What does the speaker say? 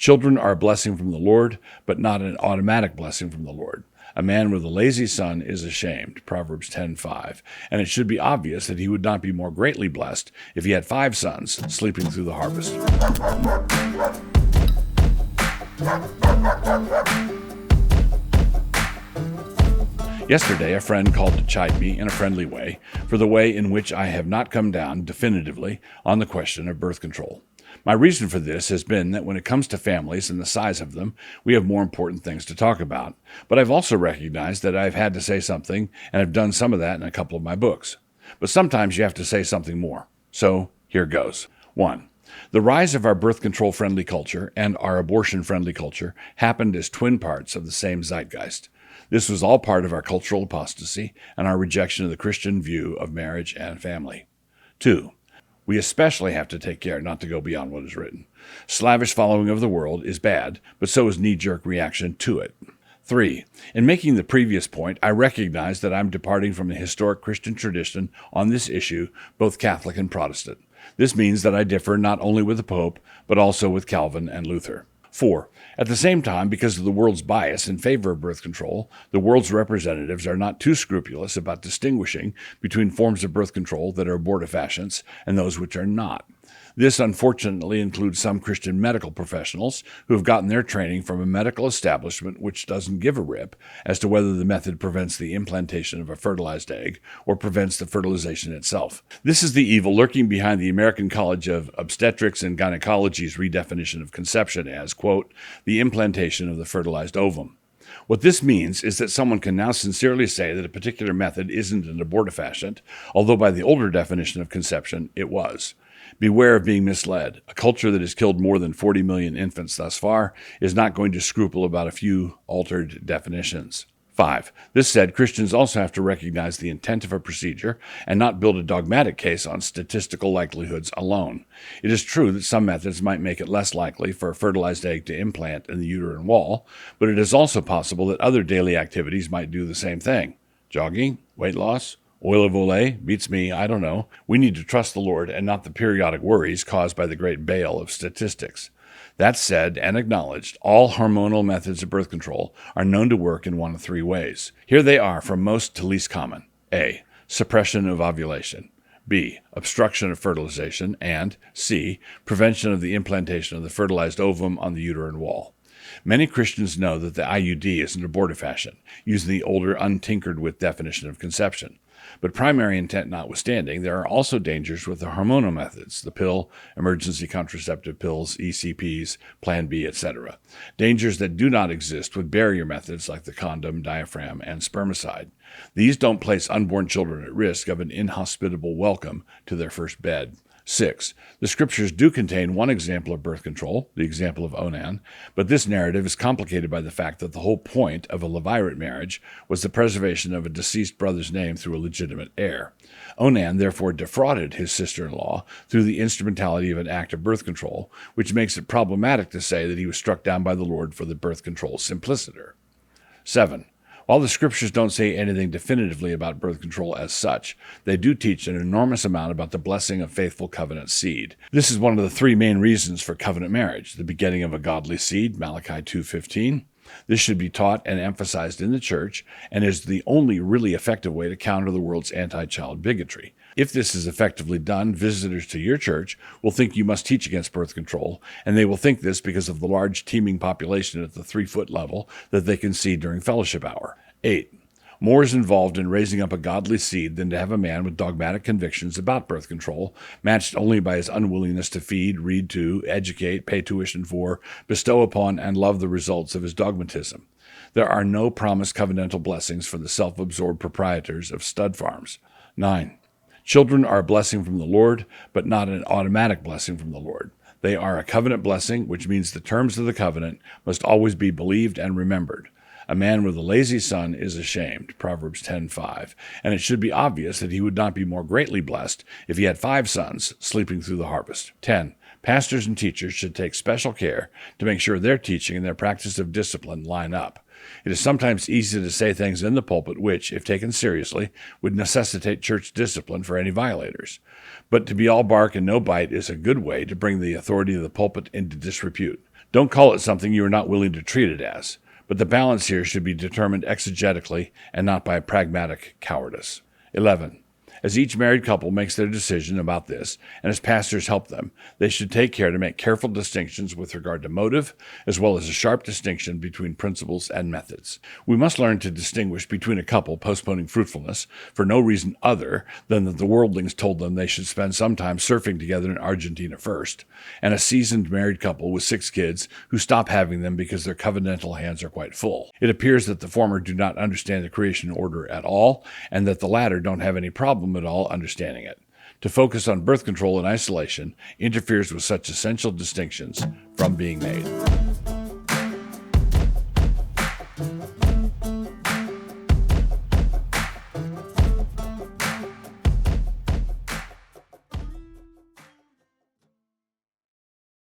Children are a blessing from the Lord, but not an automatic blessing from the Lord. A man with a lazy son is ashamed, Proverbs 10:5, and it should be obvious that he would not be more greatly blessed if he had 5 sons sleeping through the harvest. Yesterday, a friend called to chide me in a friendly way for the way in which I have not come down definitively on the question of birth control. My reason for this has been that when it comes to families and the size of them, we have more important things to talk about. But I've also recognized that I've had to say something, and I've done some of that in a couple of my books. But sometimes you have to say something more. So here goes. 1. The rise of our birth control-friendly culture and our abortion-friendly culture happened as twin parts of the same zeitgeist. This was all part of our cultural apostasy and our rejection of the Christian view of marriage and family. 2. We especially have to take care not to go beyond what is written. Slavish following of the world is bad, but so is knee-jerk reaction to it. 3. In making the previous point, I recognize that I'm departing from the historic Christian tradition on this issue, both Catholic and Protestant. This means that I differ not only with the Pope, but also with Calvin and Luther. 4. At the same time, because of the world's bias in favor of birth control, the world's representatives are not too scrupulous about distinguishing between forms of birth control that are abortifacients and those which are not. This unfortunately includes some Christian medical professionals who have gotten their training from a medical establishment which doesn't give a rip as to whether the method prevents the implantation of a fertilized egg or prevents the fertilization itself. This is the evil lurking behind the American College of Obstetrics and Gynecology's redefinition of conception as, quote, the implantation of the fertilized ovum. What this means is that someone can now sincerely say that a particular method isn't an abortifacient, although by the older definition of conception, it was. Beware of being misled. A culture that has killed more than 40 million infants thus far is not going to scruple about a few altered definitions. 5. This said, Christians also have to recognize the intent of a procedure and not build a dogmatic case on statistical likelihoods alone. It is true that some methods might make it less likely for a fertilized egg to implant in the uterine wall, but it is also possible that other daily activities might do the same thing. Jogging, weight loss, oil of Olay, beats me, I don't know. We need to trust the Lord and not the periodic worries caused by the great bale of statistics. That said and acknowledged, all hormonal methods of birth control are known to work in one of 3 ways. Here they are from most to least common. A. Suppression of ovulation. B. Obstruction of fertilization. And C. Prevention of the implantation of the fertilized ovum on the uterine wall. Many Christians know that the IUD is an abortifacient, using the older, untinkered with definition of conception. But primary intent notwithstanding, there are also dangers with the hormonal methods, the pill, emergency contraceptive pills, ECPs, Plan B, etc. Dangers that do not exist with barrier methods like the condom, diaphragm, and spermicide. These don't place unborn children at risk of an inhospitable welcome to their first bed. 6. The scriptures do contain one example of birth control, the example of Onan, but this narrative is complicated by the fact that the whole point of a levirate marriage was the preservation of a deceased brother's name through a legitimate heir. Onan therefore defrauded his sister-in-law through the instrumentality of an act of birth control, which makes it problematic to say that he was struck down by the Lord for the birth control simpliciter. 7. While the scriptures don't say anything definitively about birth control as such, they do teach an enormous amount about the blessing of faithful covenant seed. This is one of the 3 main reasons for covenant marriage: the begetting of a godly seed, Malachi 2:15. This should be taught and emphasized in the church, and is the only really effective way to counter the world's anti-child bigotry. If this is effectively done, visitors to your church will think you must teach against birth control, and they will think this because of the large teeming population at the 3-foot level that they can see during fellowship hour. 8. More is involved in raising up a godly seed than to have a man with dogmatic convictions about birth control, matched only by his unwillingness to feed, read to, educate, pay tuition for, bestow upon, and love the results of his dogmatism. There are no promised covenantal blessings for the self-absorbed proprietors of stud farms. 9. Children are a blessing from the Lord, but not an automatic blessing from the Lord. They are a covenant blessing, which means the terms of the covenant must always be believed and remembered. A man with a lazy son is ashamed, Proverbs 10:5, and it should be obvious that he would not be more greatly blessed if he had 5 sons sleeping through the harvest. 10. Pastors and teachers should take special care to make sure their teaching and their practice of discipline line up. It is sometimes easy to say things in the pulpit which, if taken seriously, would necessitate church discipline for any violators. But to be all bark and no bite is a good way to bring the authority of the pulpit into disrepute. Don't call it something you are not willing to treat it as, but the balance here should be determined exegetically and not by pragmatic cowardice. 11. As each married couple makes their decision about this, and as pastors help them, they should take care to make careful distinctions with regard to motive, as well as a sharp distinction between principles and methods. We must learn to distinguish between a couple postponing fruitfulness for no reason other than that the worldlings told them they should spend some time surfing together in Argentina first, and a seasoned married couple with 6 kids who stop having them because their covenantal hands are quite full. It appears that the former do not understand the creation order at all, and that the latter don't have any problem at all understanding it. To focus on birth control in isolation interferes with such essential distinctions from being made.